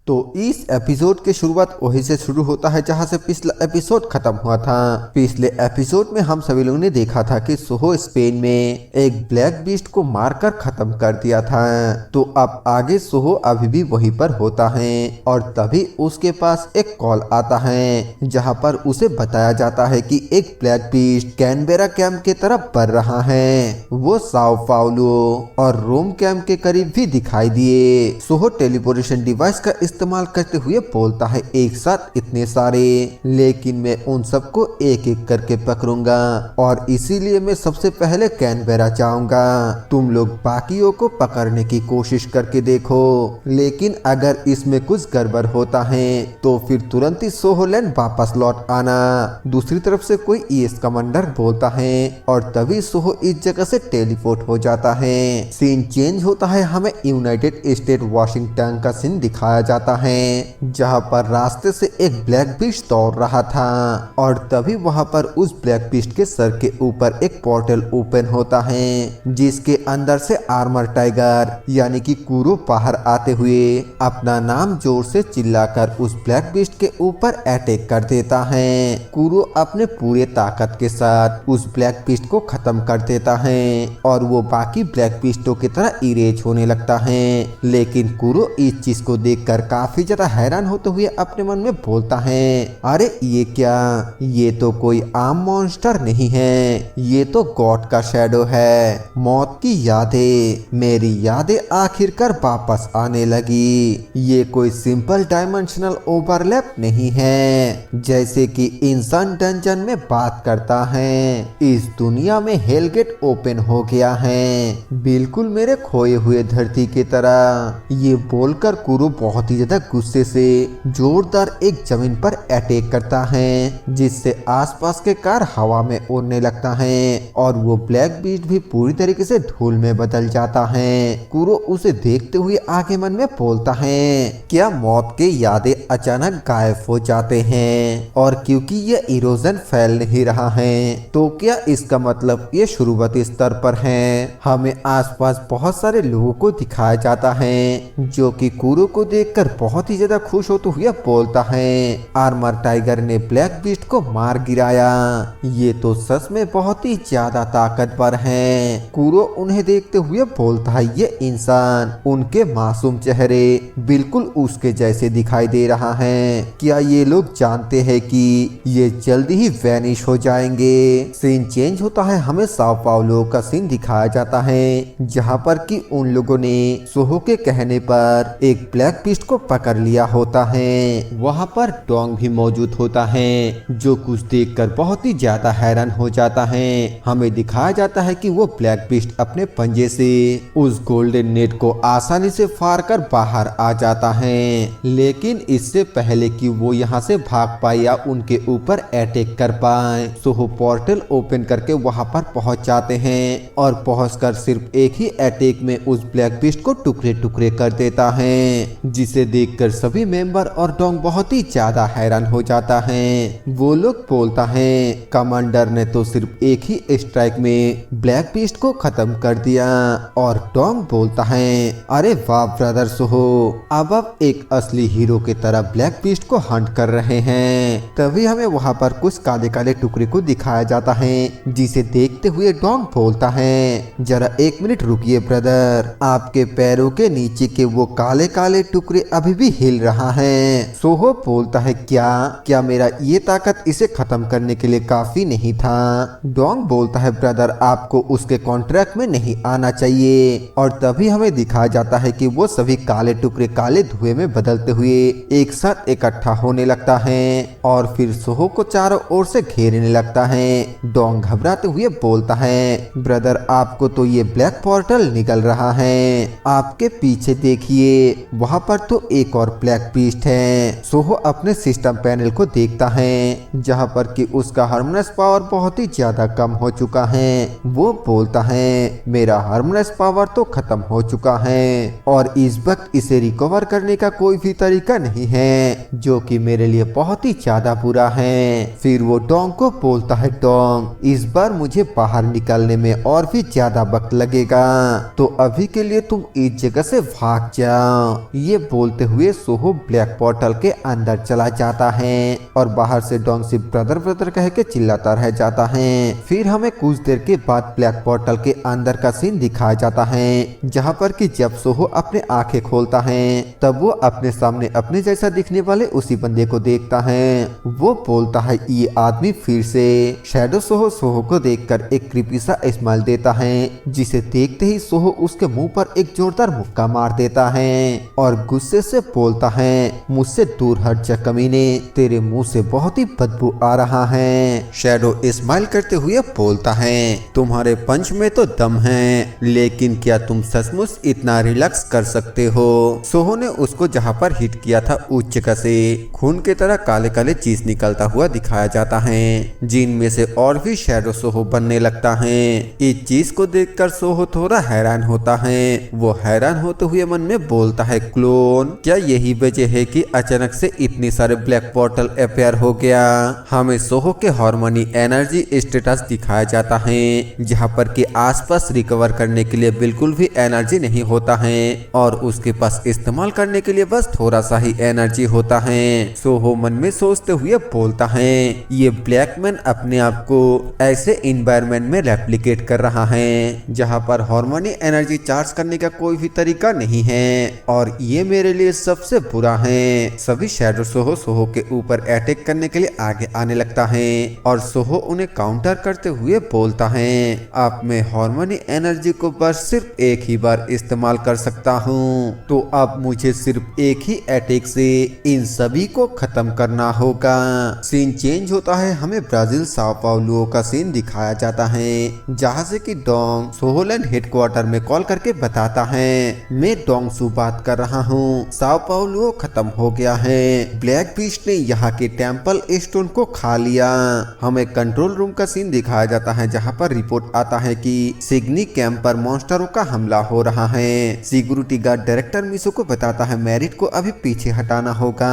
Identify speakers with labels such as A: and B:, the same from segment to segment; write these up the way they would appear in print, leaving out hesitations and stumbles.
A: तो इस एपिसोड की शुरुआत वहीं से शुरू होता है जहां से पिछला एपिसोड खत्म हुआ था। पिछले एपिसोड में हम सभी लोगों ने देखा था कि सोहो स्पेन में एक ब्लैक बीस्ट को मारकर खत्म कर दिया था। तो अब आगे सोहो अभी भी वहीं पर होता है और तभी उसके पास एक कॉल आता है जहां पर उसे बताया जाता है कि एक ब्लैक बीस्ट कैनबेरा कैंप की तरफ बढ़ रहा है। वो साओ पाउलो और रोम कैंप के करीब भी दिखाई दिए। सोहो टेलीपोर्टेशन डिवाइस का इस्तेमाल करते हुए बोलता है एक साथ इतने सारे, लेकिन मैं उन सबको एक एक करके पकड़ूंगा और इसीलिए मैं सबसे पहले कैनबेरा जाऊंगा। तुम लोग बाकियों को पकड़ने की कोशिश करके देखो, लेकिन अगर इसमें कुछ गड़बड़ होता है तो फिर तुरंत ही सोहोलैंड वापस लौट आना। दूसरी तरफ से कोई ईएस कमांडर बोलता है और तभी सोहो इस जगह से टेलीपोर्ट हो जाता है। सीन चेंज होता है, हमें यूनाइटेड स्टेट वाशिंगटन का सीन दिखाया जाता है जहां पर रास्ते से एक ब्लैक बीस्ट दौड़ रहा था और तभी वहां पर उस ब्लैक बीस्ट के सर के ऊपर एक पोर्टल ओपन होता है जिसके अंदर से आर्मर टाइगर यानी कि कुरो बाहर आते हुए अपना नाम जोर से चिल्लाकर उस ब्लैक बीस्ट के ऊपर अटैक कर देता है। कुरो अपने पूरे ताकत के साथ उस ब्लैक बीस्ट को खत्म कर देता है और वो बाकी ब्लैक बीस्टों की तरह इरेज होने लगता है। लेकिन कुरो इस चीज को देखकर काफी ज्यादा हैरान होते हुए अपने मन में बोलता है, अरे ये क्या, ये तो कोई आम मॉन्स्टर नहीं है, ये तो गॉड का शैडो है। मौत की यादें, मेरी यादें आखिरकार वापस आने लगी। ये कोई सिंपल डायमेंशनल ओवरलैप नहीं है जैसे कि इंसान डंजन में बात करता है। इस दुनिया में हेलगेट ओपन हो गया है, बिल्कुल मेरे खोए हुए धरती की तरह। ये बोलकर कुरो बहुत ही ज्यादा गुस्से से जोरदार एक जमीन पर अटैक करता है जिससे आसपास के कार हवा में उड़ने लगता है और वो ब्लैक बीस्ट भी पूरी तरीके से धूल में बदल जाता है। कुरो उसे देखते हुए आगे मन में बोलता है, क्या मौत के यादें अचानक गायब हो जाते हैं और क्योंकि ये इरोजन फैल नहीं रहा है तो क्या इसका मतलब ये शुरुआती स्तर पर है। हमें आसपास बहुत सारे लोगों को दिखाया जाता है जो कि कुरो को देखकर बहुत ही ज्यादा खुश होते हुए बोलता है, आर्मर टाइगर ने ब्लैक बीस्ट को मार गिराया, ये तो सच में बहुत ही ज्यादा ताकतवर है। कुरो उन्हें देखते हुए बोलता है, ये इंसान, उनके मासूम चेहरे बिल्कुल उसके जैसे दिखाई दे रहा है। क्या ये लोग जानते हैं कि ये जल्दी ही वैनिश हो जाएंगे। सीन चेंज होता है, हमें साओ पाउलो का सीन दिखाया जाता है जहाँ पर कि उन लोगों ने सोहो के कहने पर एक ब्लैक बीस्ट को पकड़ लिया होता है। वहाँ पर डोंग भी मौजूद होता है जो कुछ देखकर बहुत ही ज्यादा हैरान हो जाता है। हमें दिखाया जाता है कि वो ब्लैक बीस्ट अपने पंजे से उस गोल्डन नेट को आसानी से फाड़ कर बाहर आ जाता है, लेकिन इससे पहले कि वो यहाँ से भाग पाए या उनके ऊपर अटैक कर पाए सोहो पोर्टल ओपन करके वहाँ पर पहुँच जाते हैं और पहुँचकर सिर्फ एक ही अटैक में उस ब्लैक बीस्ट को टुकड़े टुकड़े कर देता है जिसे देखकर सभी मेंबर और डोंग बहुत ही ज्यादा हैरान हो जाता है। वो लोग बोलता है, कमांडर ने तो सिर्फ एक ही स्ट्राइक में ब्लैक बीस्ट को खत्म कर दिया। और डोंग बोलता है, अरे वाह ब्रदर सोहो, अब आप एक असली हीरो की तरह ब्लैक बीस्ट को हंट कर रहे हैं। तभी हमें वहाँ पर कुछ काले काले टुकड़े को दिखाया जाता है जिसे देखते हुए डोंग बोलता है, जरा एक मिनट रुकिए ब्रदर, आपके पैरों के नीचे के वो काले काले टुकड़े अभी भी हिल रहा है। सोहो बोलता है, क्या मेरा ये ताकत इसे खत्म करने के लिए काफी नहीं था। डोंग बोलता है, ब्रदर आपको उसके कॉन्ट्रैक्ट में नहीं आना चाहिए। और तभी हमें दिखाया जाता है कि वो सभी काले टुकड़े काले धुएं में बदलते हुए एक साथ इकट्ठा होने लगता है और फिर सोहो को चारों ओर से घेरने लगता है। डोंग घबराते हुए बोलता है, ब्रदर आपको तो ये ब्लैक पोर्टल निकल रहा है, आपके पीछे देखिए, वहाँ पर तो एक और ब्लैक बीस्ट है। सोहो अपने सिस्टम पैनल को देखता है जहाँ पर कि उसका हार्मोनियस पावर बहुत ही ज्यादा कम हो चुका है। वो बोलता है, मेरा हार्मोनियस पावर तो खत्म हो चुका है और इस वक्त इसे रिकवर करने का कोई भी तरीका नहीं हैं जो कि मेरे लिए बहुत ही ज्यादा बुरा है। फिर वो डोंग को बोलता है, डोंग इस बार मुझे बाहर निकलने में और भी ज्यादा वक्त लगेगा, तो अभी के लिए तुम इस जगह से भाग जाओ। ये बोलते हुए सोहो ब्लैक पोर्टल के अंदर चला जाता है और बाहर से डोंग से ब्रदर ब्रदर कह के चिल्लाता रह जाता है। फिर हमें कुछ देर के बाद ब्लैक पोर्टल के अंदर का सीन दिखाया जाता है, जहाँ पर कि जब सोहो अपने आंखें खोलता है तब वो अपने सामने अपने जैसा दिखने वाले उसी बंदे को देखता है। वो बोलता है, ये आदमी फिर से। शैडो सोहो को देखकर एक क्रीपी सा स्माइल देता है, जिसे देखते ही सोहो उसके मुंह पर एक जोरदार मुक्का मार देता है और गुस्से से बोलता है, मुझसे दूर हट जा कमीने, तेरे मुंह से बहुत ही बदबू आ रहा है। शैडो स्माइल करते हुए बोलता है, तुम्हारे पंच में तो दम है, लेकिन क्या तुम सचमुच इतना रिलैक्स कर सकते हो? सोहो ने उसको जहाँ पर हिट किया था उस जगह से खून की तरह काले काले चीज निकलता हुआ दिखाया जाता है, जिनमें से और भी शैडो सोहो बनने लगता है। इस चीज को देखकर सोहो थोड़ा हैरान होता है। वो हैरान होते हुए मन में बोलता है, क्लोन, क्या यही वजह है कि अचानक से इतनी सारे ब्लैक पोर्टल अपेयर हो गया? हमें सोहो के हार्मोनी एनर्जी स्टेटस दिखाया जाता है, जहाँ पर के आसपास रिकवर करने के लिए बिल्कुल भी एनर्जी नहीं होता है और उसके पास इस्तेमाल करने के लिए बस थोड़ा सा ही एनर्जी होता है। सोहो मन में सोचते हुए बोलता है, ये ब्लैक मैन अपने आप को ऐसे इन्वायरमेंट में रेप्लिकेट कर रहा है जहाँ पर हार्मोनी एनर्जी चार्ज करने का कोई भी तरीका नहीं है और ये मेरे लिए सबसे बुरा है। सभी शैडो सोहो के ऊपर अटैक करने के लिए आगे आने लगता है और सोहो उन्हें काउंटर करते हुए बोलता है, अब मैं हार्मोनी एनर्जी को बस सिर्फ एक ही बार इस्तेमाल कर सकता हूँ, तो अब मुझे सिर्फ एक ही अटैक से इन सभी को खत्म करना होगा। सीन चेंज होता है, हमें ब्राजील साओ पाउलो का सीन दिखाया जाता है, जहाँ से कि डोंग सोहोलैंड हेडक्वार्टर में कॉल करके बताता है, मैं डोंग सू बात कर रहा हूँ, साओ पाउलो खत्म हो गया है, ब्लैक बीस्ट ने यहाँ के टेम्पल स्टोन को खा लिया। हमें कंट्रोल रूम का सीन दिखाया जाता है, जहाँ पर रिपोर्ट आता है कि सिग्नी कैंप पर मॉन्स्टरों का हमला हो रहा है। सिक्योरिटी गार्ड डायरेक्टर मिसो को बताता है, मैरिट को अभी पीछे हटाना होगा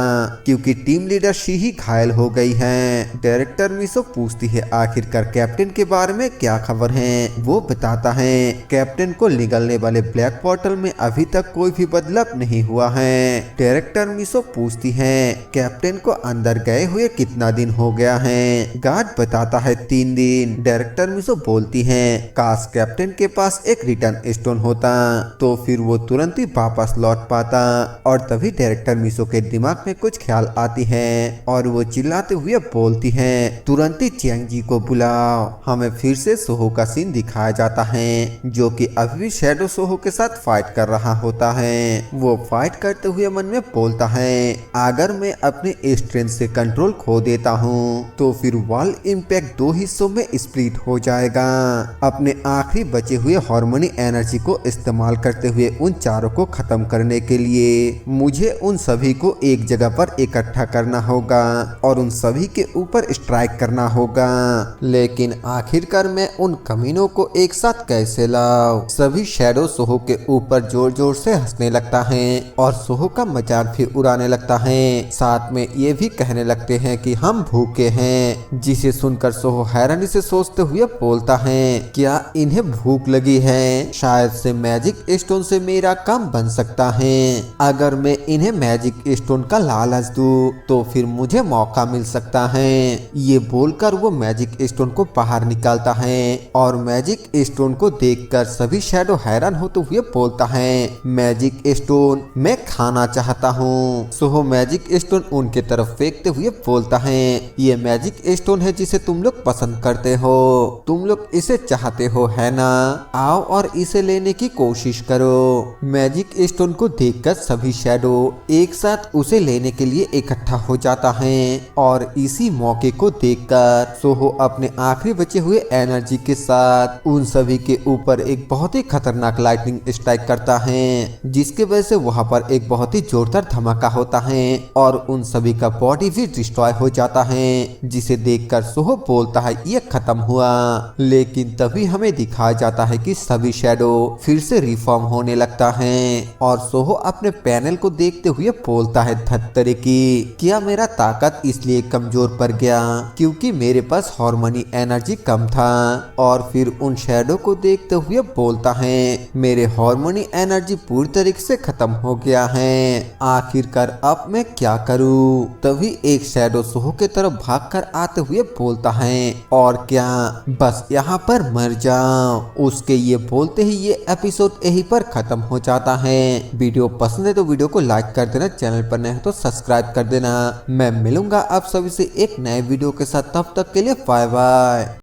A: क्योंकि टीम लीडर शी घायल हो गई है। डायरेक्टर मिसो पूछती है, आखिरकार कैप्टन के बारे में क्या खबर है? वो बताता है, कैप्टन को निकलने वाले ब्लैक पोर्टल में अभी तक कोई भी बदलाव नहीं हुआ है। डायरेक्टर मिसो पूछती है, कैप्टन को अंदर गए हुए कितना दिन हो गया है? गार्ड बताता है 3 दिन। डायरेक्टर मिसो बोलती है, काश कैप्टन के पास एक रिटर्न स्टोन होता तो फिर वो तुरंत ही वापस लौट पाता। और तभी डायरेक्टर मिसो के दिमाग में कुछ ख्याल आती है और वो चिल्लाते हुए बोलती है, तुरंत ही चियांग जी को बुलाओ। हमें फिर से सोहो का सीन दिखाया जाता है, जो कि अभी भी शैडो सोहो के साथ फाइट कर रहा होता है। वो फाइट करते हुए मन में बोलता है, अगर मैं अपने स्ट्रेंथ से कंट्रोल खो देता हूँ तो फिर वॉल इम्पैक्ट 2 हिस्सों में स्प्लिट हो जाएगा। अपने आखिरी बचे हुए हार्मोनी एनर्जी को इस्तेमाल करते हुए उन चारों को खत्म करने के लिए मुझे उन सभी को एक जगह पर इकट्ठा करना होगा और उन सभी के ऊपर स्ट्राइक करना होगा। लेकिन आखिरकार मैं उन कमीनों को एक साथ कैसे लाऊं? सभी शैडो सोहो के ऊपर जोर जोर से हंसने लगता है और सोहो का मजाक भी उड़ाने लगता है। साथ में ये भी कहने लगते हैं कि हम भूखे हैं, जिसे सुनकर सोहो हैरानी से सोचते हुए बोलता है, क्या इन्हें भूख लगी है? शायद से मैजिक स्टोन से मेरा काम बन सकता है। अगर मैं इन्हें मैजिक स्टोन का लालच दूं तो फिर मुझे मौका मिल सकता है। ये बोलकर वो मैजिक स्टोन को बाहर निकालता है और मैजिक स्टोन को देखकर सभी शैडो हैरान होते हुए बोलता है, मैजिक स्टोन मैं खाना चाहता हूँ। सोहो मैजिक स्टोन उनके तरफ फेंकते हुए बोलता है, ये मैजिक स्टोन है जिसे तुम लोग पसंद करते हो, तुम लोग इसे चाहते हो है ना? आओ और इसे लेने की कोशिश करो। मैजिक स्टोन को देखकर सभी शैडो एक साथ उसे लेने के लिए इकट्ठा हो जाता है और इसी मौके को देखकर सोहो अपने आखिरी बचे हुए एनर्जी के साथ उन सभी के ऊपर एक बहुत ही खतरनाक लाइटनिंग स्ट्राइक करता है, जिसके वजह से वहां पर एक बहुत ही जोरदार धमाका होता है और उन सभी का बॉडी भी डिस्ट्रॉय हो जाता है, जिसे देखकर सोहो बोलता है ये खत्म हुआ। लेकिन तभी हमें दिखाया जाता है कि सभी शैडो फिर से रिफॉर्म होने लगता है और सोहो अपने पैनल को देखते हुए बोलता है धत्तरे की, क्या मेरा ताकत इसलिए कमजोर पड़ गया क्योंकि मेरे पास हार्मोनी एनर्जी कम था। और फिर उन शैडो को देखते हुए बोलता है मेरे हार्मोनी एनर्जी पूरी तरीके से खत्म हो गया है, आखिरकार अब मैं क्या करूं। तभी एक शैडो सोहो की तरफ भागकर आते हुए बोलता है और क्या बस यहाँ पर मर जाओ। उसके ये बोलते ही ये एपिसोड यहीं पर खत्म हो जाता है। वीडियो पसंद है तो वीडियो को लाइक कर देना, चैनल पर नए हो तो सब्सक्राइब कर देना। मैं मिलूंगा आप सभी से एक नए वीडियो के साथ, तब तक के लिए बाय बाय।